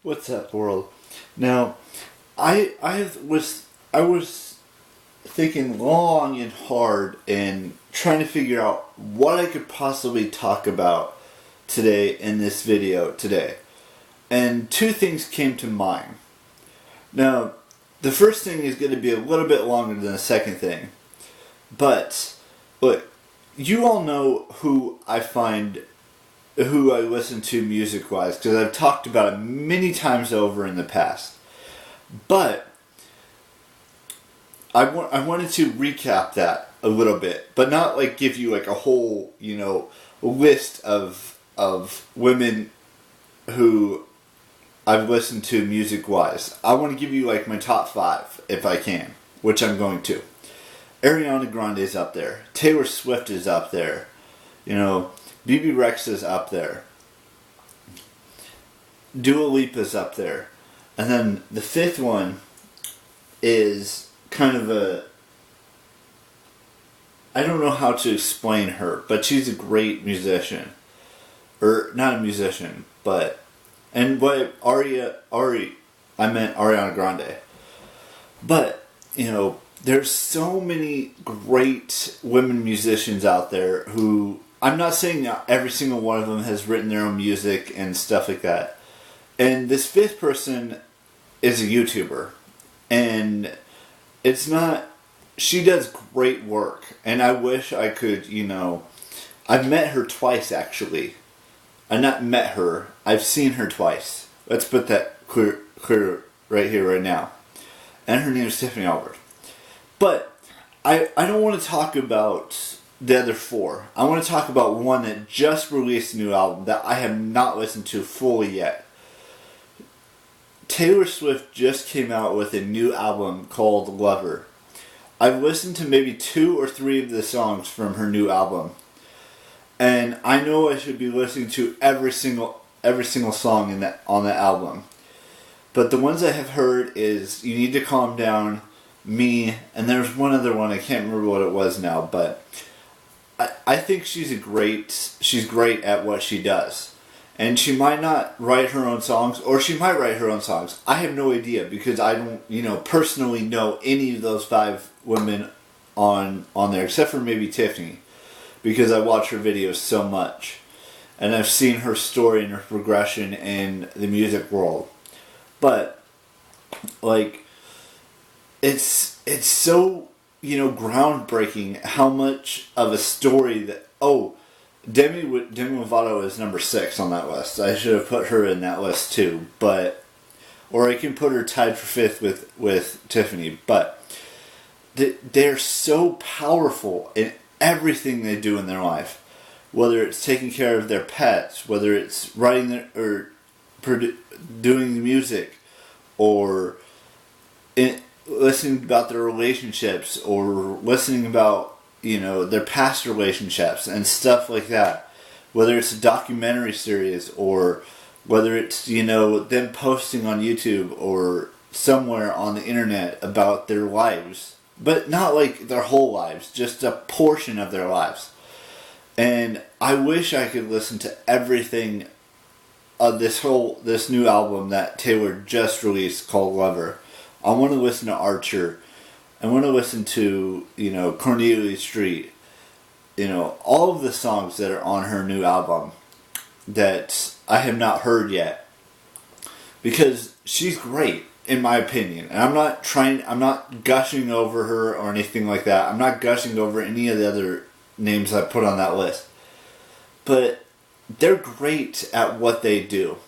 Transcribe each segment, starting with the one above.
What's up, world? Now, I was thinking long and hard and trying to figure out what I could possibly talk about today in this video today. And two things came to mind. Now, the first thing is going to be a little bit longer than the second thing. But, look, you all know who I listen to music-wise, because I've talked about it many times over in the past. But I wanted to recap that a little bit, but not like give you like a whole, list of women who I've listened to music-wise. I want to give you like my top 5 if I can, which I'm going to. Ariana Grande is up there. Taylor Swift is up there. BB Rex is up there. Dua Lipa is up there. And then the fifth one is kind of I don't know how to explain her, but she's a great musician. Or, not a musician, but... And I meant Ariana Grande. But, there's so many great women musicians out there who... I'm not saying that every single one of them has written their own music and stuff like that. And this fifth person is a YouTuber. And it's not... She does great work. And I wish I could, I've met her twice, actually. I've not met her. I've seen her twice. Let's put that clear right here, right now. And her name is Tiffany Albert. But I don't want to talk about the other 4. I want to talk about one that just released a new album that I have not listened to fully yet. Taylor Swift just came out with a new album called Lover. I've listened to maybe 2 or 3 of the songs from her new album. And I know I should be listening to every single song on that album. But the ones I have heard is You Need to Calm Down, Me, and there's one other one, I can't remember what it was now, but I think she's great at what she does. And she might not write her own songs, or she might write her own songs. I have no idea, because I don't, personally know any of those 5 women on there, except for maybe Tiffany, because I watch her videos so much. And I've seen her story and her progression in the music world. But, it's so, groundbreaking how much of a story that... Demi Lovato is number 6 on that list. I should have put her in that list too, or I can put her tied for 5th with Tiffany. But they're so powerful in everything they do in their life, whether it's taking care of their pets, whether it's writing or doing the music, or listening about their relationships, or listening about their past relationships and stuff like that. Whether it's a documentary series, or whether it's, them posting on YouTube or somewhere on the internet about their lives. But not like their whole lives, just a portion of their lives. And I wish I could listen to everything of this new album that Taylor just released called Lover. I want to listen to Archer. I want to listen to, Cornelia Street. All of the songs that are on her new album that I have not heard yet. Because she's great, in my opinion. And I'm not gushing over her or anything like that. I'm not gushing over any of the other names I put on that list. But they're great at what they do.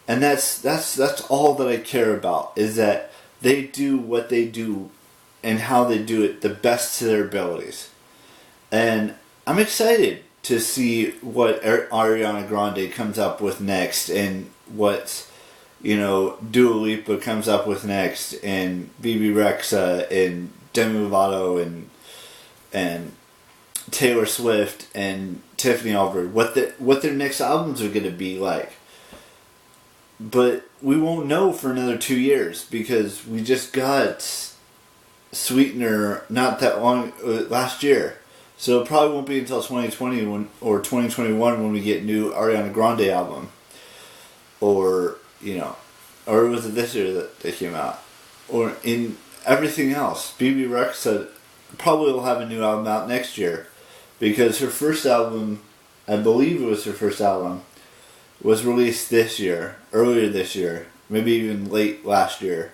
And that's all that I care about, is that they do what they do and how they do it the best to their abilities. And I'm excited to see what Ariana Grande comes up with next, and what, Dua Lipa comes up with next, and BB Rexa, and Demi Lovato, and Taylor Swift, and Tiffany Albert, what their next albums are going to be like. But we won't know for another 2 years, because we just got Sweetener not that long last year. So it probably won't be until 2020 or 2021 when we get new Ariana Grande album. Or, or was it this year that they came out? Or in everything else, BB Rex said probably will have a new album out next year, because her first album, I believe it was her first album, was released earlier this year, maybe even late last year.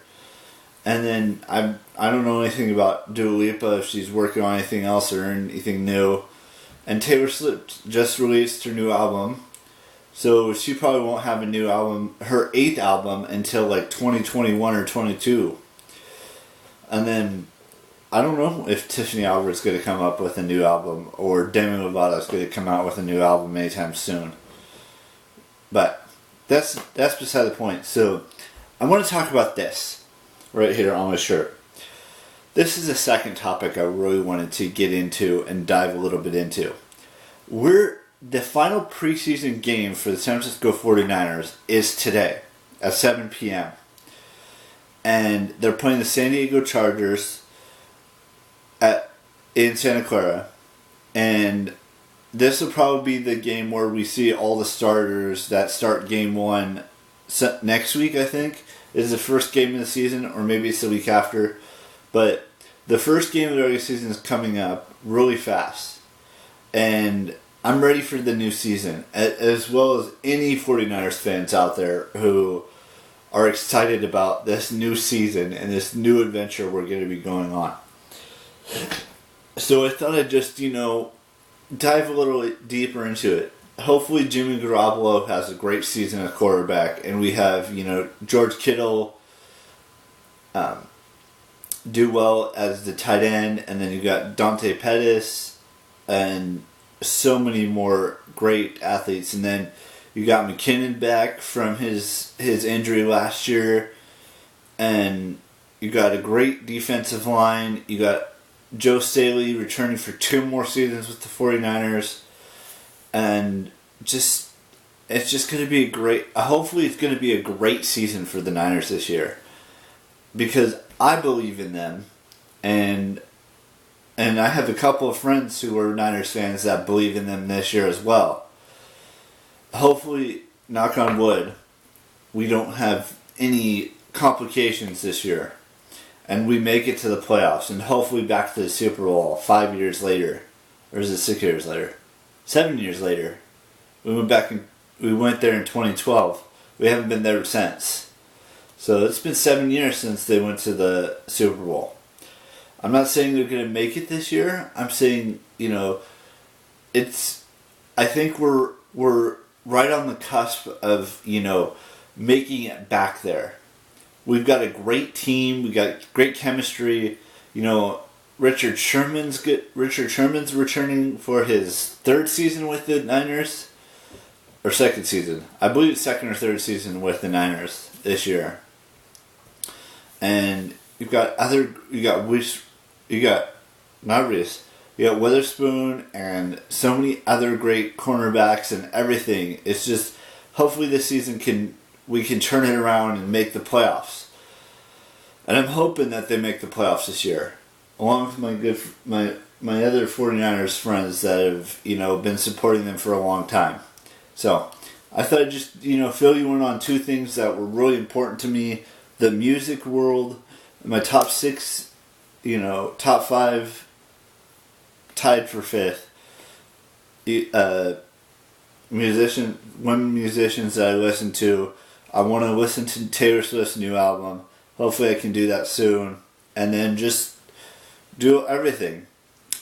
And then I don't know anything about Dua Lipa, if she's working on anything else or anything new. And Taylor Swift just released her new album, so she probably won't have a new album, her 8th album, until like 2021 or 22. And then I don't know if Tiffany Albert's going to come up with a new album, or Demi Lovato's going to come out with a new album anytime soon. But that's beside the point. So I want to talk about this right here on my shirt. This is the second topic I really wanted to get into and dive a little bit into. The final preseason game for the San Francisco 49ers is today at 7 p.m. And they're playing the San Diego Chargers in Santa Clara. And this will probably be the game where we see all the starters that start game one next week, I think, is the first game of the season, or maybe it's the week after. But the first game of the regular season is coming up really fast. And I'm ready for the new season, as well as any 49ers fans out there who are excited about this new season and this new adventure we're going to be going on. So I thought I'd just, dive a little deeper into it. Hopefully Jimmy Garoppolo has a great season at quarterback, and we have, George Kittle do well as the tight end, and then you got Dante Pettis and so many more great athletes, and then you got McKinnon back from his injury last year, and you got a great defensive line. You got Joe Staley returning for 2 more seasons with the 49ers, and it's just going to be hopefully it's going to be a great season for the Niners this year, because I believe in them, and I have a couple of friends who are Niners fans that believe in them this year as well. Hopefully, knock on wood, we don't have any complications this year, and we make it to the playoffs, and hopefully back to the Super Bowl 5 years later. Or is it 6 years later? 7 years later. We went there in 2012. We haven't been there since. So it's been 7 years since they went to the Super Bowl. I'm not saying they're going to make it this year. I'm saying, I think we're right on the cusp of, making it back there. We've got a great team. We got great chemistry. Richard Sherman's returning for his 3rd season with the Niners, or 2nd season. I believe it's 2nd or 3rd season with the Niners this year. And you got Witherspoon and so many other great cornerbacks and everything. It's just, hopefully this season we can turn it around and make the playoffs. And I'm hoping that they make the playoffs this year, along with my other 49ers friends that have, been supporting them for a long time. So I thought I'd just, fill you in on 2 things that were really important to me: the music world, my top 6, top 5 tied for 5th. Women musicians that I listen to. I want to listen to Taylor Swift's new album. Hopefully I can do that soon. And then just do everything.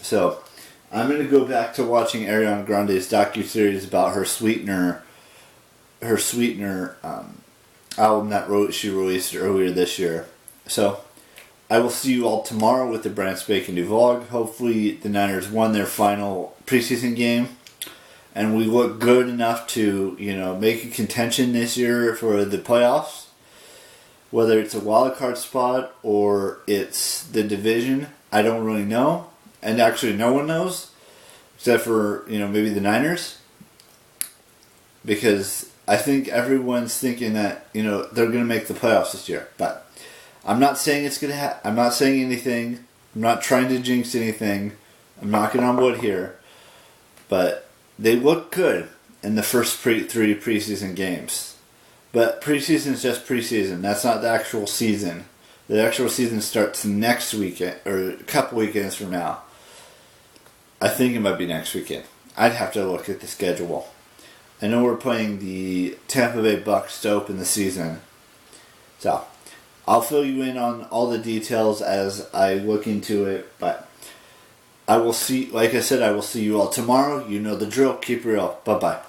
So I'm going to go back to watching Ariana Grande's docuseries about her Sweetener album that she released earlier this year. So I will see you all tomorrow with the brand spanking new vlog. Hopefully the Niners won their final preseason game, and we look good enough to, make a contention this year for the playoffs. Whether it's a wild card spot or it's the division, I don't really know. And actually no one knows, except for, maybe the Niners. Because I think everyone's thinking that, they're going to make the playoffs this year. But I'm not saying it's going to happen. I'm not saying anything. I'm not trying to jinx anything. I'm knocking on wood here. But they look good in the first 3 preseason games. But preseason is just preseason. That's not the actual season. The actual season starts next weekend, or a couple weekends from now. I think it might be next weekend. I'd have to look at the schedule. I know we're playing the Tampa Bay Bucks to open the season. So, I'll fill you in on all the details as I look into it, but I will see, like I said, I will see you all tomorrow. You know the drill. Keep it real. Bye-bye.